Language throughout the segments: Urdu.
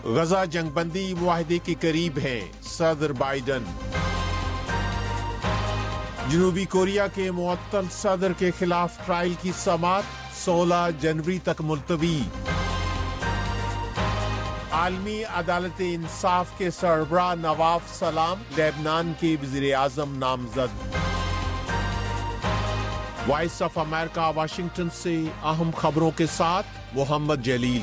غزہ جنگ بندی معاہدے کے قریب ہے، صدر بائیڈن۔ جنوبی کوریا کے معطل صدر کے خلاف ٹرائل کی سماعت 16 جنوری تک ملتوی۔ عالمی عدالت انصاف کے سربراہ نواف سلام لبنان کے وزیر اعظم نامزد۔ وائس آف امریکہ واشنگٹن سے اہم خبروں کے ساتھ محمد جلیل۔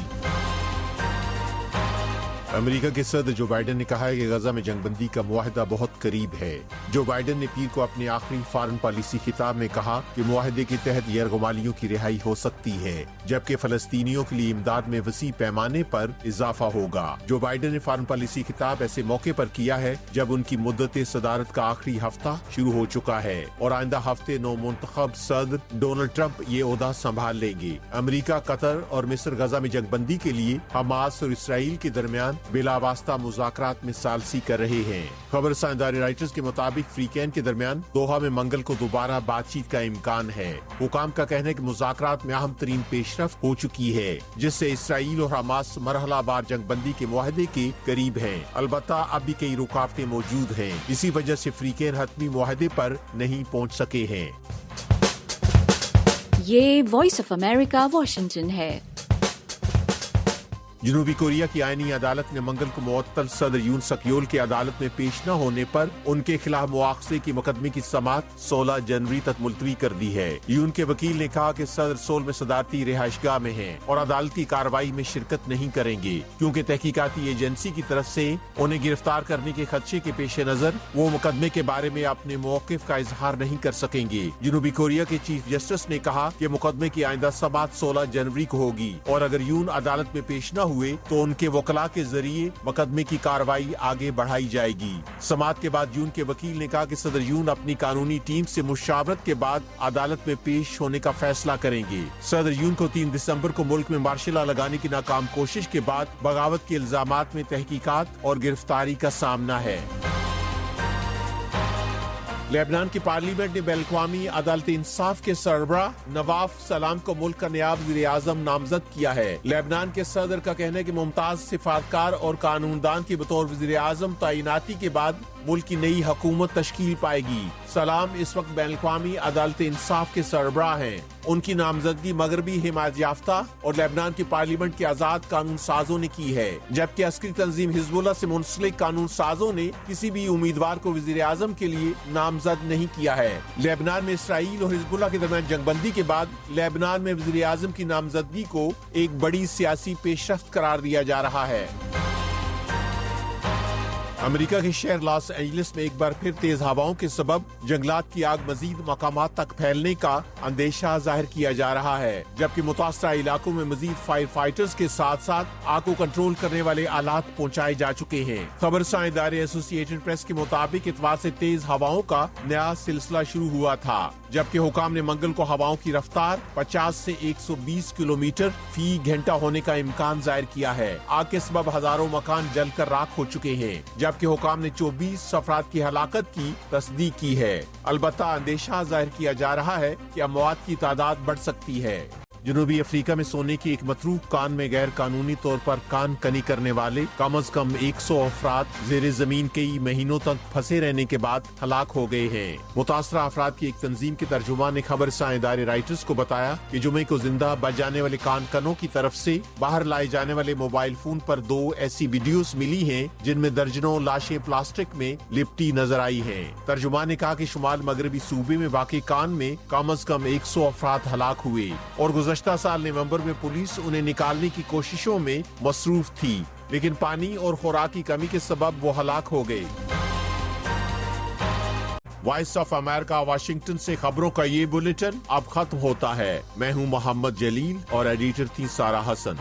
امریکہ کے صدر جو بائیڈن نے کہا ہے کہ غزہ میں جنگ بندی کا معاہدہ بہت قریب ہے۔ جو بائیڈن نے پیر کو اپنے آخری فارن پالیسی خطاب میں کہا کہ معاہدے کے تحت یرغمالیوں کی رہائی ہو سکتی ہے، جبکہ فلسطینیوں کے لیے امداد میں وسیع پیمانے پر اضافہ ہوگا۔ جو بائیڈن نے فارن پالیسی خطاب ایسے موقع پر کیا ہے جب ان کی مدت صدارت کا آخری ہفتہ شروع ہو چکا ہے اور آئندہ ہفتے نو منتخب صدر ڈونلڈ ٹرمپ یہ عہدہ سنبھال لیں گے۔ امریکہ، قطر اور مصر غزہ میں جنگ بندی کے لیے حماس اور اسرائیل کے درمیان بلا واسطہ مذاکرات میں ثالثی کر رہے ہیں۔ خبر رساں ادارے رائٹرز کے مطابق فریقین کے درمیان دوحہ میں منگل کو دوبارہ بات چیت کا امکان ہے۔ حکام کا کہنا ہے کہ مذاکرات میں اہم ترین پیش رفت ہو چکی ہے، جس سے اسرائیل اور حماس مرحلہ وار جنگ بندی کے معاہدے کے قریب ہیں۔ البتہ اب بھی کئی رکاوٹیں موجود ہیں، اسی وجہ سے فریقین حتمی معاہدے پر نہیں پہنچ سکے ہیں۔ یہ وائس آف امریکہ واشنگٹن ہے۔ جنوبی کوریا کی آئینی عدالت نے منگل کو معطل صدر یون سک یول کے عدالت میں پیش نہ ہونے پر ان کے خلاف مواخذے کی مقدمے کی سماعت 16 جنوری تک ملتوی کر دی ہے۔ یون کے وکیل نے کہا کہ صدر سول میں صدارتی رہائش گاہ میں ہیں اور عدالتی کارروائی میں شرکت نہیں کریں گے، کیونکہ تحقیقاتی ایجنسی کی طرف سے انہیں گرفتار کرنے کے خدشے کے پیش نظر وہ مقدمے کے بارے میں اپنے موقف کا اظہار نہیں کر سکیں گے۔ جنوبی کوریا کے چیف جسٹس نے کہا کہ مقدمے کی آئندہ سماعت 16 جنوری کو ہوگی اور اگر یون عدالت میں پیش نہ ہوئے تو ان کے وکلاء کے ذریعے مقدمے کی کارروائی آگے بڑھائی جائے گی۔ سماعت کے بعد یون کے وکیل نے کہا کہ صدر یون اپنی قانونی ٹیم سے مشاورت کے بعد عدالت میں پیش ہونے کا فیصلہ کریں گے۔ صدر یون کو 3 دسمبر کو ملک میں مارشل لا لگانے کی ناکام کوشش کے بعد بغاوت کے الزامات میں تحقیقات اور گرفتاری کا سامنا ہے۔ لبنان کی پارلیمنٹ نے بین الاقوامی عدالت انصاف کے سربراہ نواف سلام کو ملک کا نیا وزیر اعظم نامزد کیا ہے۔ لبنان کے صدر کا کہنا ہے کہ ممتاز سفارتکار اور قانون دان کے بطور وزیر اعظم تعیناتی کے بعد ملک کی نئی حکومت تشکیل پائے گی۔ سلام اس وقت بین الاقوامی عدالت انصاف کے سربراہ ہیں۔ ان کی نامزدگی مغربی حمایت یافتہ اور لبنان کی پارلیمنٹ کے آزاد قانون سازوں نے کی ہے، جبکہ عسکری تنظیم حزب اللہ سے منسلک قانون سازوں نے کسی بھی امیدوار کو وزیر اعظم کے لیے نامزد نہیں کیا ہے۔ لبنان میں اسرائیل اور حزب اللہ کے درمیان جنگ بندی کے بعد لبنان میں وزیر اعظم کی نامزدگی کو ایک بڑی سیاسی پیش رفت قرار دیا جا رہا ہے۔ امریکہ کے شہر لاس اینجلس میں ایک بار پھر تیز ہواؤں کے سبب جنگلات کی آگ مزید مقامات تک پھیلنے کا اندیشہ ظاہر کیا جا رہا ہے، جبکہ متاثرہ علاقوں میں مزید فائر فائٹرز کے ساتھ ساتھ آگ کو کنٹرول کرنے والے آلات پہنچائے جا چکے ہیں۔ خبر رساں ادارے ایسوسی ایٹڈ پریس کے مطابق اتوار سے تیز ہواؤں کا نیا سلسلہ شروع ہوا تھا، جبکہ حکام نے منگل کو ہواؤں کی رفتار 50 سے 120 کلومیٹر فی گھنٹہ ہونے کا امکان ظاہر کیا ہے۔ آگ کے سبب ہزاروں مکان جل کر راکھ ہو چکے ہیں، جبکہ حکام نے 24 افراد کی ہلاکت کی تصدیق کی ہے۔ البتہ اندیشہ ظاہر کیا جا رہا ہے کہ اموات کی تعداد بڑھ سکتی ہے۔ جنوبی افریقہ میں سونے کی ایک متروک کان میں غیر قانونی طور پر کان کنی کرنے والے کم از کم 100 افراد زیر زمین کئی مہینوں تک پھنسے رہنے کے بعد ہلاک ہو گئے ہیں۔ متاثرہ افراد کی ایک تنظیم کے ترجمان نے خبر رساں ادارے رائٹرز کو بتایا کہ جمعے کو زندہ بچ جانے والے کان کنوں کی طرف سے باہر لائے جانے والے موبائل فون پر 2 ایسی ویڈیوز ملی ہیں جن میں درجنوں لاشیں پلاسٹک میں لپٹی نظر آئی ہیں۔ ترجمان نے کہا کہ شمال مغربی صوبے میں واقع کان میں کم از کم 100 افراد ہلاک ہوئے اور گزشتہ سال نومبر میں پولیس انہیں نکالنے کی کوششوں میں مصروف تھی، لیکن پانی اور خوراک کی کمی کے سبب وہ ہلاک ہو گئے۔ وائس آف امریکہ واشنگٹن سے خبروں کا یہ بلیٹن اب ختم ہوتا ہے۔ میں ہوں محمد جلیل اور ایڈیٹر تھی سارہ حسن۔